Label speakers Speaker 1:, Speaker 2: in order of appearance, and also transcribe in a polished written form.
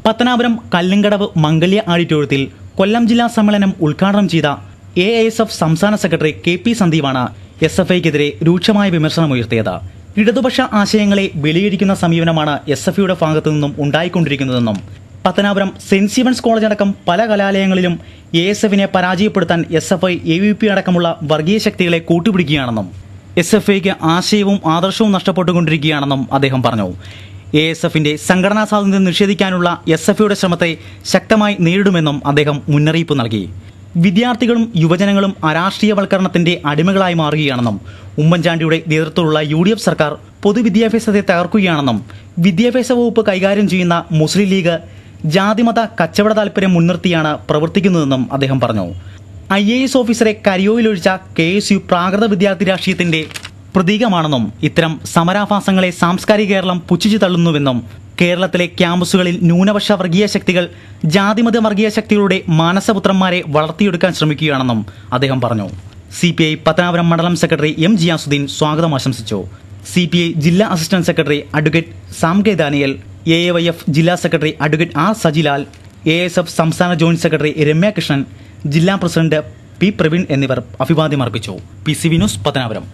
Speaker 1: പത്തനാപുരം കല്ലുംകടവ് മംഗല്യ ഓഡിറ്റോറിയത്തിൽ കൊല്ലം ജില്ലാ സമ്മേളനം ഉദ്ഘാടനം ചെയ്ത AISF സംസ്ഥാന സെക്രട്ടറി KP സന്ദീപാണ് SFIക്കെതിരെ രൂക്ഷമായ വിമർശനമുയർത്തിയത്. ഇടതുപക്ഷ ആശയങ്ങളെ വെളിയിടിക്കുന്ന സമീപനമാണ് SFIയുടെ ഭാഗത്തു നിന്നും ഉണ്ടായിക്കൊണ്ടിരിക്കുന്നതെന്നും പത്തനാപുരം സെന്റ് സ്റ്റീഫൻസ് കോളേജ് അടക്കം പല കലാലയങ്ങളിലും ASFനെ പരാജയപ്പെടുത്താൻ SFI AVP അടക്കമുള്ള വർഗീയ ശക്തികളെ കൂട്ടുപിടിക്കുകയാണെന്നും SFIക്ക് ആശയവും ആദർശവും നഷ്ടപ്പെട്ടുകൊണ്ടിരിക്കുകയാണെന്നും അദ്ദേഹം പറഞ്ഞു. ASFന്റെ സംഘടനാ സ്വാതന്ത്ര്യം നിഷേധിക്കാനുള്ള SFIയുടെ ശ്രമത്തെ ശക്തമായി നേരിടുമെന്നും അദ്ദേഹം മുന്നറിയിപ്പ് നൽകി. വിദ്യാർത്ഥികളും യുവജനങ്ങളും അരാഷ്ട്രീയവൽക്കരണത്തിന്റെ അടിമകളായി മാറുകയാണെന്നും ഉമ്മൻചാണ്ടിയുടെ നേതൃത്വത്തിലുള്ള UDF സർക്കാർ പൊതുവിദ്യാഭ്യാസത്തെ തകർക്കുകയാണെന്നും വിദ്യാഭ്യാസ വകുപ്പ് കൈകാര്യം ചെയ്യുന്ന മുസ്ലിം ലീഗ് ജാതിമത കച്ചവട താൽപര്യം മുൻനിർത്തിയാണ് പ്രവർത്തിക്കുന്നതെന്നും അദ്ദേഹം പറഞ്ഞു. IAS ഓഫീസറെ കരിയോയിലൊഴിച്ച KSU പ്രാകൃത വിദ്യാർത്ഥി രാഷ്ട്രീയത്തിന്റെ പ്രതീകമാണെന്നും ഇത്തരം സമരാഭാസങ്ങളെ സാംസ്കാരിക കേരളം പുച്ഛിച്ചു തള്ളുന്നുവെന്നും കേരളത്തിലെ ക്യാമ്പസുകളിൽ ന്യൂനപക്ഷ വർഗീയ ശക്തികൾ ജാതിമത വർഗീയ ശക്തികളുടെ മാനസപുത്രന്മാരെ വളർത്തിയെടുക്കാൻ ശ്രമിക്കുകയാണെന്നും അദ്ദേഹം പറഞ്ഞു. CPI പത്തനാപുരം മണ്ഡലം സെക്രട്ടറി M ജിയാസുദ്ദീൻ സ്വാഗതം ആശംസിച്ചു. CPI ജില്ലാ assistant secretary advocate Sam K Daniel, AAYF ജില്ലാ secretary advocate R Sajilal, ASF സംസ്ഥാന ജോയിന്റ് സെക്രട്ടറി രമ്യ കൃഷ്ണൻ, ജില്ലാ പ്രസിഡന്റ് P പ്രവീൺ എന്നിവർ അഭിവാദ്യം അർപ്പിച്ചു. PCV news Pathanapuram.